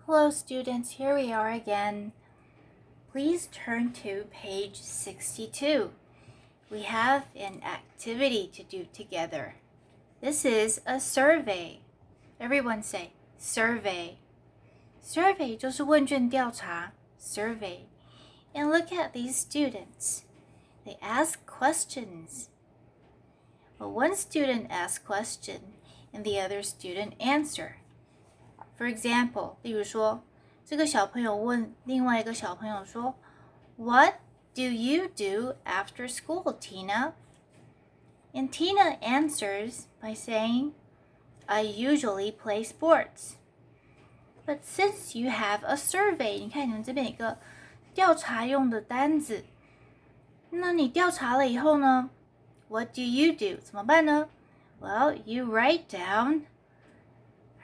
Hello students, here we are again. Please turn to page 62. We have an activity to do together. This is a survey. Everyone say survey. Survey 就是问卷调查 survey. And look at these students. They ask questions. Well, one student asks question and the other student answer.For example, 例如说，这个小朋友问另外一个小朋友说 What do you do after school, Tina? And Tina answers by saying, I usually play sports. But since you have a survey, 你看你们这边有一个调查用的单字，那你调查了以后呢 What do you do? 怎么办呢 Well, you write down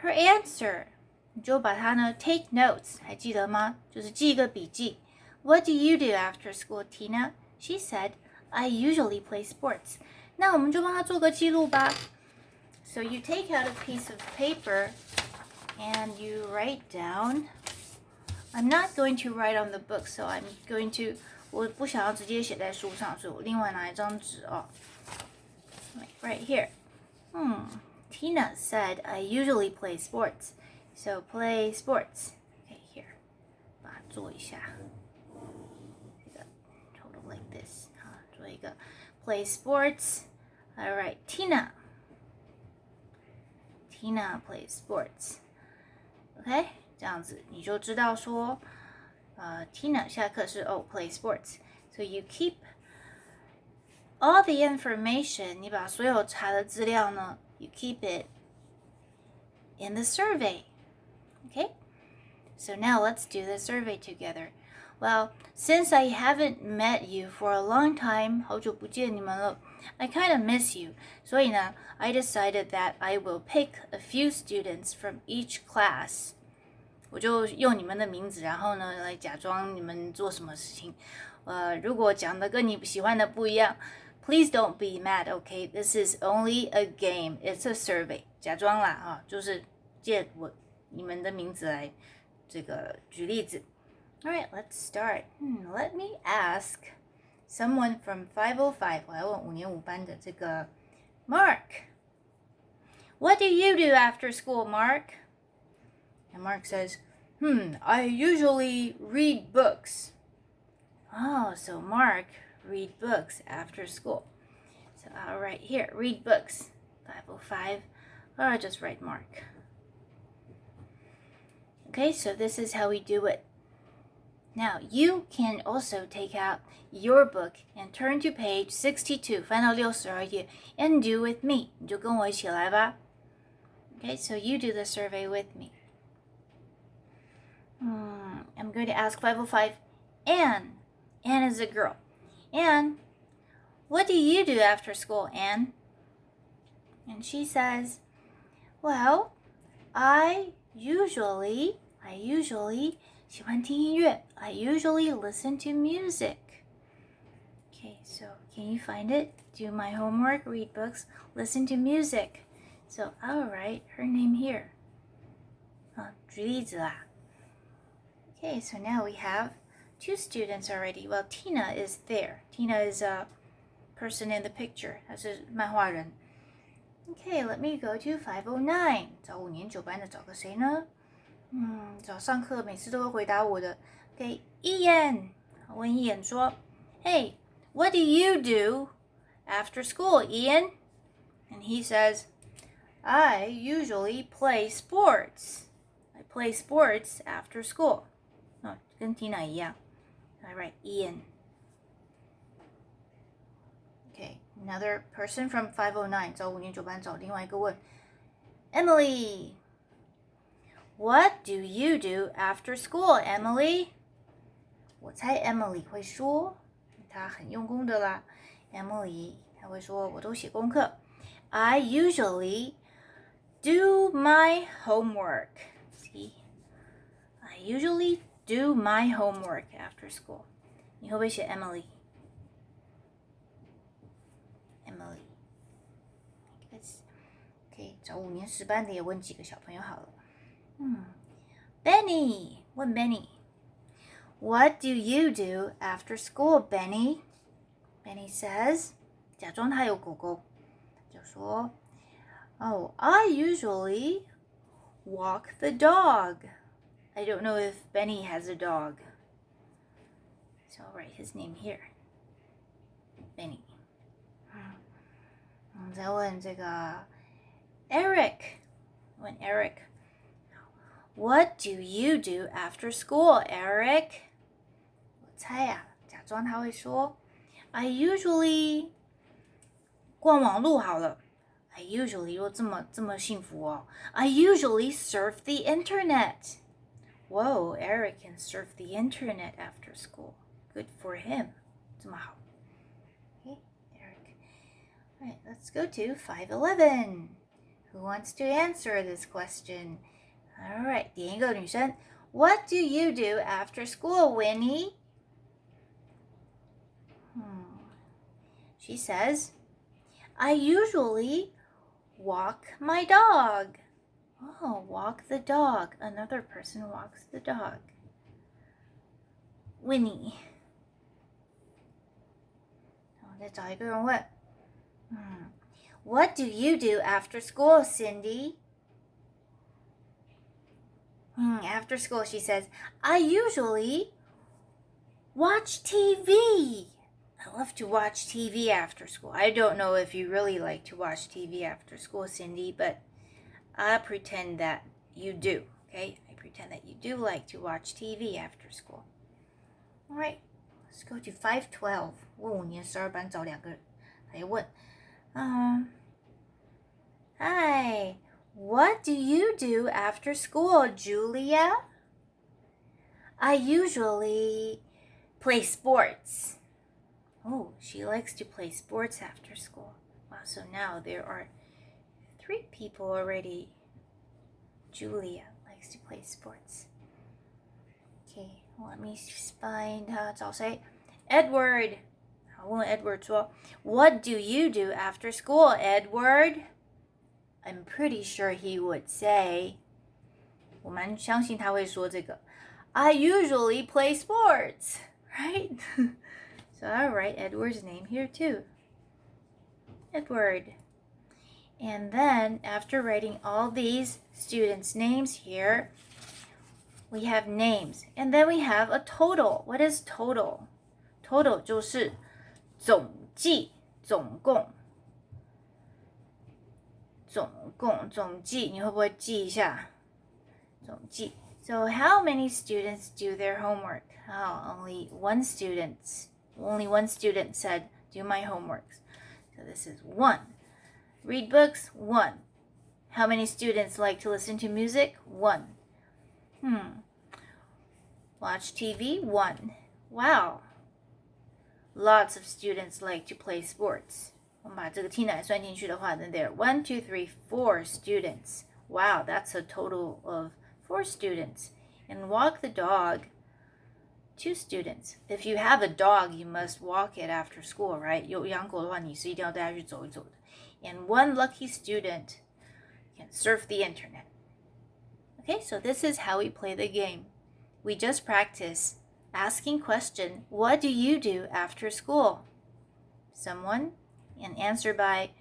her answer.你就把它呢 take notes 还记得吗？就是记一个笔记。What do you do after school, Tina? She said, I usually play sports. 那我们就帮她做个记录吧。So you take out a piece of paper and you write down. I'm not going to write on the book, so I'm going to 我不想要直接写在书上，所以我另外拿一张纸哦。Right here. Tina said, I usually play sports.So play sports. Okay, here. 把它做一下。这个 total like this. 好，做一个 play sports. All right, Tina. Tina plays sports. Okay, 这样子你就知道说Tina 下课是play sports. So you keep all the information. 你把所有查的资料呢 you keep it in the survey.Okay, so now let's do the survey together. Well, since I haven't met you for a long time, 好久不见你们了 I kind of miss you. 所以呢 I decided that I will pick a few students from each class. 我就用你们的名字，然后呢来假装你们做什么事情。如果讲的跟你喜欢的不一样 Please don't be mad, okay? This is only a game. It's a survey. 假装啦啊，就是借我你们的名字来这个举例子。All right, let's start. Let me ask someone from 505. 我来问5年5班的这个 Mark. What do you do after school, Mark? And Mark says, I usually read books. Oh, so Mark read books after school. So I'll write here, read books. 505. Or I'll just write Mark.Okay, so this is how we do it. Now, you can also take out your book and turn to page 62, 翻到62页 and do with me. 你就跟我一起来吧。Okay, so you do the survey with me. I'm going to ask 505, Anne. Anne is a girl. Anne, what do you do after school, Anne? And she says, well, I usually 喜欢听音乐 I usually listen to music. Okay, so can you find it? Do my homework, read books, listen to music. So I'll write her name here. 举例子啦 Okay, so now we have 2 students already. Well, Tina is there. Tina is a person in the picture. 她是漫画人 Okay, let me go to 509. 找5年9班的找个谁呢找上课每次都会回答我的 Okay, Ian. 我问 Ian 说 Hey, what do you do after school, Ian? And he says, I usually play sports. I play sports after school. 跟 Tina 一样 I write Ian. Okay, another person from 509. 找5年9班找另外一个问 Emily. What do you do after school, Emily? 我猜 Emily 会说她很用功的啦 Emily 她会说我都写功课 I usually do my homework. See? I usually do my homework after school. 你会不会写 Emily? Emily. Okay, 找5年10班的也问几个小朋友好了。Benny 问 Benny。What do you do after school, Benny? Benny says, 假装他有狗狗，就说 Oh, I usually walk the dog. I don't know if Benny has a dog. So I'll write his name here. Benny. 我们再问这个 Eric. 问 Eric.What do you do after school, Eric? 我猜呀，假装他会说 I usually 逛网路好了。I usually 如果这么幸福哦 I usually surf the internet. Whoa, Eric can surf the internet after school. Good for him. 这么好。Okay, Eric. All right, let's go to 511. Who wants to answer this question?All right, 点一个女生 What do you do after school, Winnie? She says, I usually walk my dog. Oh, walk the dog. Another person walks the dog. Winnie. 我再找一个人问 What do you do after school, Cindy?After school, she says, I usually watch TV. I love to watch TV after school. I don't know if you really like to watch TV after school, Cindy, but I pretend that you do, okay? I pretend that you do like to watch TV after school. All right, let's go to 512. 问5年12班找2个人来问 Hi.What do you do after school, Julia? I usually play sports. Oh, she likes to play sports after school. Wow, so now there are 3 people already. Julia likes to play sports. Okay, let me find 找谁 Edward. 好，问 Edward 说 What do you do after school, Edward?I'm pretty sure he would say 我蛮相信他会说这个 I usually play sports, right? So I'll write Edward's name here too. Edward. And then after writing all these students' names here, we have names. And then we have a total. What is total? Total 就是总计总共总计你会不会记一下总计 So how many students do their homework? Oh, only one student said do my homeworks. So this is 1. Read books 1. How many students like to listen to music? 1. Watch TV 1. Wow. Lots of students like to play sports.我们把这个 T 奶算进去的话 then there are 1, 2, 3, 4 students. Wow, that's a total of 4 students. And walk the dog, 2 students. If you have a dog, you must walk it after school, right? 有养狗的话，你是一定要带它去走一走的。And 1 lucky student can surf the internet. Okay, so this is how we play the game. We just practice asking question, what do you do after school? Someone and answer by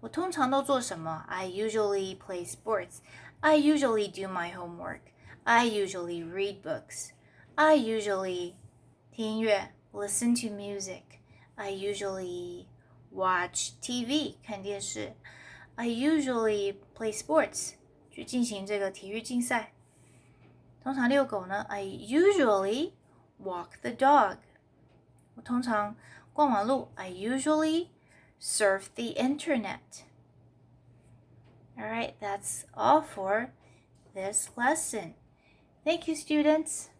我通常都做什么 I usually play sports. I usually do my homework. I usually read books. I usually 听音乐 listen to music. I usually watch TV 看电视 I usually play sports 去进行这个体育竞赛通常遛狗呢 I usually walk the dog 我通常逛网路 I usually surf the internet. Alright, that's all for this lesson. Thank you, students.